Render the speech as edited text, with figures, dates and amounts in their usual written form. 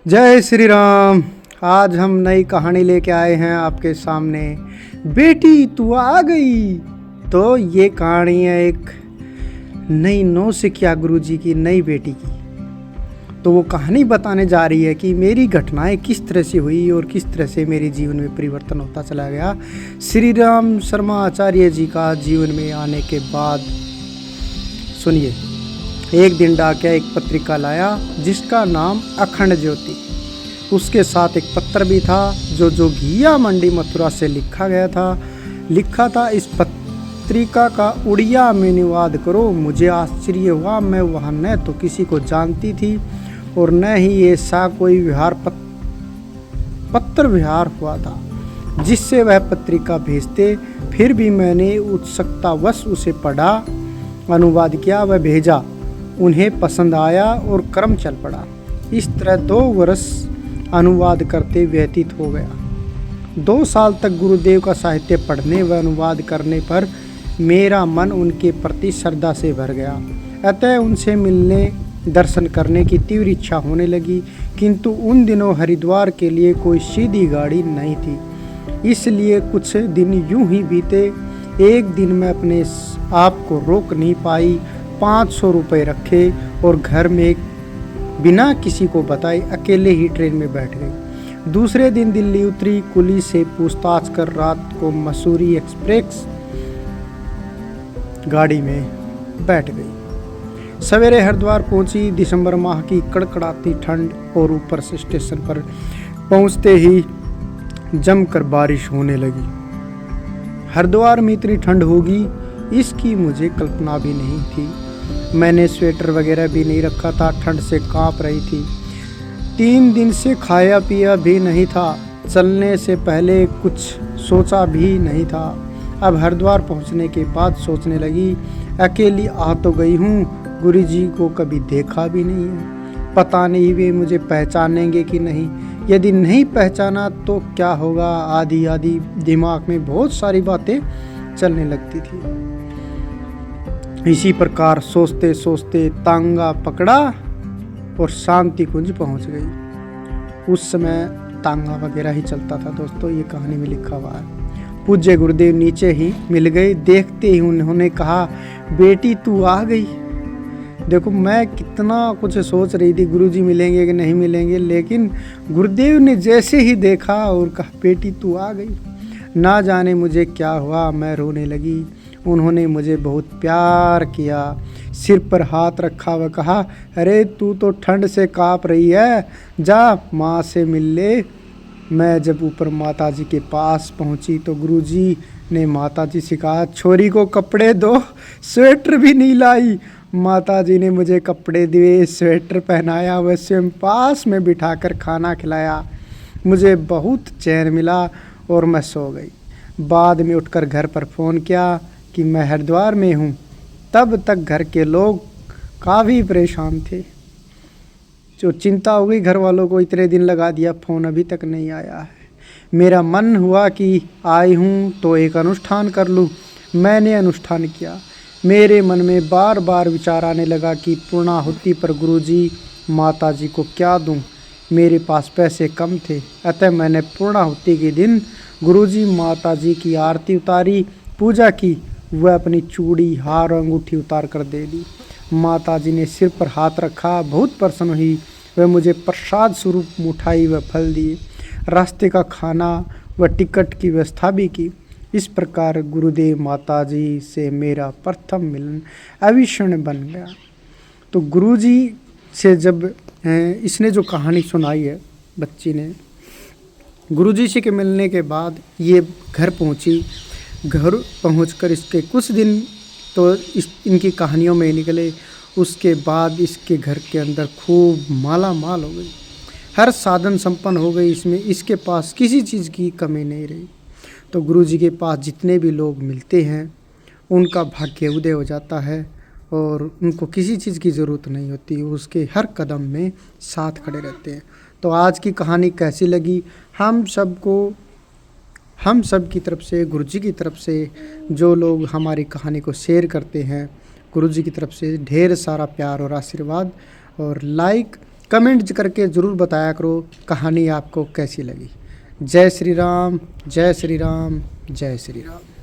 जय श्री राम। आज हम नई कहानी लेके आए हैं आपके सामने। बेटी तू आ गई। तो ये कहानी है एक नई नौसिखिया गुरुजी की नई बेटी की। तो वो कहानी बताने जा रही है कि मेरी घटनाएं किस तरह से हुई और किस तरह से मेरे जीवन में परिवर्तन होता चला गया श्री राम शर्मा आचार्य जी का जीवन में आने के बाद। सुनिए। एक दिन डाकिया एक पत्रिका लाया जिसका नाम अखंड ज्योति। उसके साथ एक पत्र भी था जो जोगिया मंडी मथुरा से लिखा था इस पत्रिका का उड़िया में अनुवाद करो। मुझे आश्चर्य हुआ। मैं वहाँ न तो किसी को जानती थी और न ही ऐसा कोई पत्र विहार हुआ था जिससे वह पत्रिका भेजते। फिर भी मैंने उत्सुकतावश उसे पढ़ा, अनुवाद किया, वह भेजा। उन्हें पसंद आया और क्रम चल पड़ा। इस तरह 2 वर्ष अनुवाद करते व्यतीत हो गया। 2 साल तक गुरुदेव का साहित्य पढ़ने व अनुवाद करने पर मेरा मन उनके प्रति श्रद्धा से भर गया। अतः उनसे मिलने, दर्शन करने की तीव्र इच्छा होने लगी। किंतु उन दिनों हरिद्वार के लिए कोई सीधी गाड़ी नहीं थी, इसलिए कुछ दिन यूं ही बीते। एक दिन मैं अपने आप को रोक नहीं पाई, 500 रुपये रखे और घर में बिना किसी को बताए अकेले ही ट्रेन में बैठ गई। दूसरे दिन दिल्ली उतरी। कुली से पूछताछ कर रात को मसूरी एक्सप्रेस गाड़ी में बैठ गई। सवेरे हरिद्वार पहुंची। दिसंबर माह की कड़कड़ाती ठंड और ऊपर से स्टेशन पर पहुंचते ही जमकर बारिश होने लगी। हरिद्वार में इतनी ठंड होगी इसकी मुझे कल्पना भी नहीं थी। मैंने स्वेटर वगैरह भी नहीं रखा था, ठंड से कांप रही थी। 3 दिन से खाया पिया भी नहीं था। चलने से पहले कुछ सोचा भी नहीं था। अब हरिद्वार पहुंचने के बाद सोचने लगी, अकेली आ तो गई हूँ, गुरुजी को कभी देखा भी नहीं है। पता नहीं वे मुझे पहचानेंगे कि नहीं। यदि नहीं पहचाना तो क्या होगा। आधी आधी दिमाग में बहुत सारी बातें चलने लगती थी। इसी प्रकार सोचते सोचते तांगा पकड़ा और शांति कुंज पहुंच गई। उस समय तांगा वगैरह ही चलता था दोस्तों, ये कहानी में लिखा हुआ है। पूज्य गुरुदेव नीचे ही मिल गए। देखते ही उन्होंने कहा, बेटी तू आ गई। देखो मैं कितना कुछ सोच रही थी गुरुजी मिलेंगे कि नहीं मिलेंगे, लेकिन गुरुदेव ने जैसे ही देखा और कहा बेटी तू आ गई। ना जाने मुझे क्या हुआ, मैं रोने लगी। उन्होंने मुझे बहुत प्यार किया, सिर पर हाथ रखा व कहा, अरे तू तो ठंड से काँप रही है, जा माँ से मिल ले। मैं जब ऊपर माताजी के पास पहुँची तो गुरुजी ने माताजी से कहा, छोरी को कपड़े दो, स्वेटर भी नहीं लाई। माताजी ने मुझे कपड़े दिए, स्वेटर पहनाया व स्वयं पास में बिठाकर खाना खिलाया। मुझे बहुत चैन मिला और मैं सो गई। बाद में उठकर घर पर फ़ोन किया कि मैं हरिद्वार में हूँ। तब तक घर के लोग काफ़ी परेशान थे। जो चिंता हो गई घर वालों को, इतने दिन लगा दिया, फ़ोन अभी तक नहीं आया है। मेरा मन हुआ कि आई हूँ तो एक अनुष्ठान कर लूँ। मैंने अनुष्ठान किया। मेरे मन में बार बार विचार आने लगा कि पूर्णाहुति पर गुरुजी माताजी को क्या दूँ। मेरे पास पैसे कम थे, अतः मैंने पूर्णाहुति के दिन गुरुजी माताजी की आरती उतारी, पूजा की। वह अपनी चूड़ी, हार, अंगूठी उतार कर दे दी। माताजी ने सिर पर हाथ रखा, बहुत प्रसन्न हुई। वह मुझे प्रसाद स्वरूप मिठाई व फल दिए। रास्ते का खाना व टिकट की व्यवस्था भी की। इस प्रकार गुरुदेव माताजी से मेरा प्रथम मिलन अविस्मरणीय बन गया। तो गुरुजी से जब इसने जो कहानी सुनाई है बच्ची ने, गुरुजी से के मिलने के बाद ये घर पहुंची। घर पहुंचकर इसके कुछ दिन तो इनकी कहानियों में निकले। उसके बाद इसके घर के अंदर खूब माला माल हो गई, हर साधन संपन्न हो गई। इसके पास किसी चीज़ की कमी नहीं रही। तो गुरुजी के पास जितने भी लोग मिलते हैं उनका भाग्य उदय हो जाता है और उनको किसी चीज़ की ज़रूरत नहीं होती, उसके हर कदम में साथ खड़े रहते हैं। तो आज की कहानी कैसी लगी, हम सब की तरफ से, गुरुजी की तरफ से, जो लोग हमारी कहानी को शेयर करते हैं, गुरुजी की तरफ से ढेर सारा प्यार और आशीर्वाद। और लाइक कमेंट करके ज़रूर बताया करो कहानी आपको कैसी लगी। जय श्री राम, जय श्री राम, जय श्री राम।